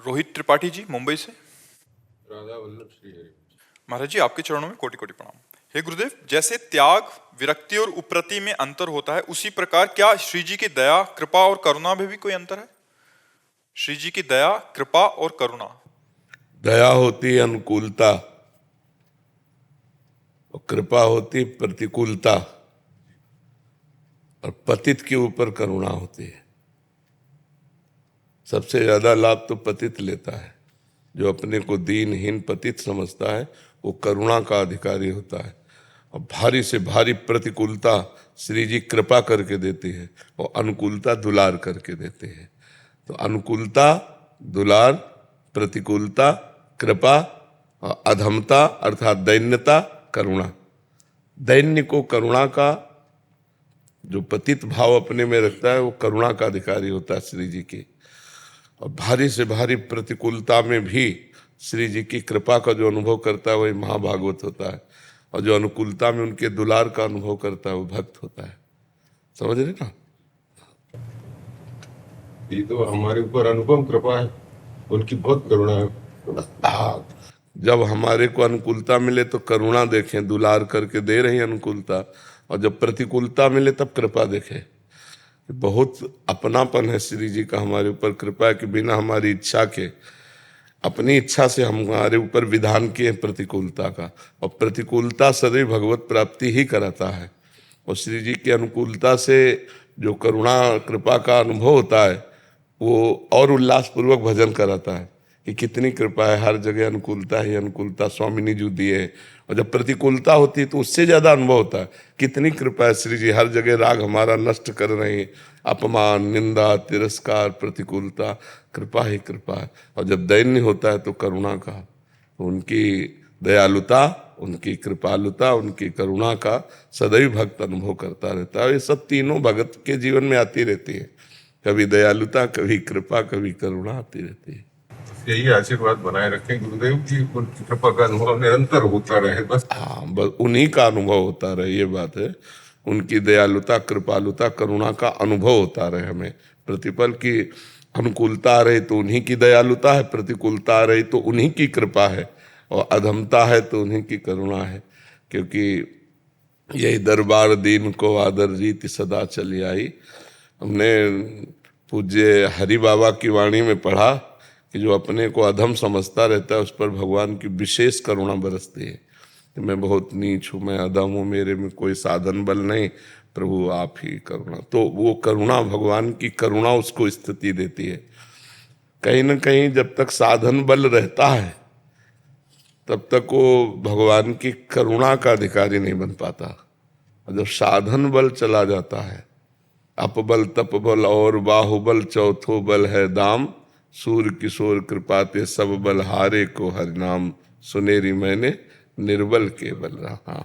रोहित त्रिपाठी जी मुंबई से। राधा वल्लभ श्रीहरि। महाराज जी आपके चरणों में कोटि कोटि प्रणाम। हे गुरुदेव, जैसे त्याग, विरक्ति और उप्रति में अंतर होता है, उसी प्रकार क्या श्री जी की दया, कृपा और करुणा में भी कोई अंतर है? श्री जी की दया, कृपा और करुणा। दया होती अनुकूलता और कृपा होती प्रतिकूलता, और पतित के ऊपर करुणा होती है। सबसे ज्यादा लाभ तो पतित लेता है। जो अपने को दीनहीन पतित समझता है वो करुणा का अधिकारी होता है। और भारी से भारी प्रतिकूलता श्री जी कृपा करके देती है और अनुकूलता दुलार करके देते हैं। तो अनुकूलता दुलार, प्रतिकूलता कृपा, और अधमता अर्थात दैन्यता करुणा। दैन्य को करुणा का, जो पतित भाव अपने में रखता है वो करुणा का अधिकारी होता है श्री जी की। और भारी से भारी प्रतिकूलता में भी श्री जी की कृपा का जो अनुभव करता है वही महाभागवत होता है, और जो अनुकूलता में उनके दुलार का अनुभव करता है वो भक्त होता है। समझ रहे ना? ये तो हमारे ऊपर अनुपम कृपा है, उनकी बहुत करुणा है। हाँ, जब हमारे को अनुकूलता मिले तो करुणा देखें, दुलार करके दे रही अनुकूलता, और जब प्रतिकूलता मिले तब कृपा देखें। बहुत अपनापन है श्री जी का हमारे ऊपर, कृपा है कि बिना हमारी इच्छा के, अपनी इच्छा से हमारे ऊपर विधान किए प्रतिकूलता का। और प्रतिकूलता सदैव भगवत प्राप्ति ही कराता है। और श्री जी की अनुकूलता से जो करुणा कृपा का अनुभव होता है वो और उल्लासपूर्वक भजन कराता है कि कितनी कृपा है, हर जगह अनुकूलता ही अनुकूलता स्वामिनी जी दिए। और जब प्रतिकूलता होती है तो उससे ज्यादा अनुभव होता है, कितनी कृपा है श्री जी, हर जगह राग हमारा नष्ट कर रहे हैं, अपमान निंदा तिरस्कार प्रतिकूलता, कृपा ही कृपा है। और जब दैन्य होता है तो करुणा का, तो उनकी दयालुता, उनकी कृपालुता, उनकी करुणा का सदैव भक्त अनुभव करता रहता है। ये सब तीनों भगत के जीवन में आती रहती है, कभी दयालुता, कभी कृपा, कभी करुणा आती रहती है। यही आशीर्वाद बनाए रखें गुरुदेव की, उनकी कृपा का अनुभव निरंतर होता रहे बस। हाँ, बस उन्हीं का अनुभव होता रहे, ये बात है। उनकी दयालुता, कृपालुता, करुणा का अनुभव होता रहे हमें। प्रतिपल की अनुकूलता आ रही तो उन्हीं की दयालुता है, प्रतिकूलता आ रही तो उन्हीं की कृपा है, और अधमता है तो उन्हीं की करुणा है। क्योंकि यही दरबार दीन को आदर रीति सदा चली आई। हमने पूज्य हरि बाबा की वाणी में पढ़ा कि जो अपने को अधम समझता रहता है उस पर भगवान की विशेष करुणा बरसती है कि मैं बहुत नीच हूँ, मैं अधम हूँ, मेरे में कोई साधन बल नहीं, प्रभु आप ही करुणा। तो वो करुणा, भगवान की करुणा उसको स्थिति देती है। कहीं ना कहीं जब तक साधन बल रहता है तब तक वो भगवान की करुणा का अधिकारी नहीं बन पाता। और जब साधन बल चला जाता है, अपबल तपबल और बाहुबल चौथो बल है दाम, सूर्य किशोर कृपाते सब बल हारे को हरिनाम, सुनेरी मैंने निर्बल के बल रहा।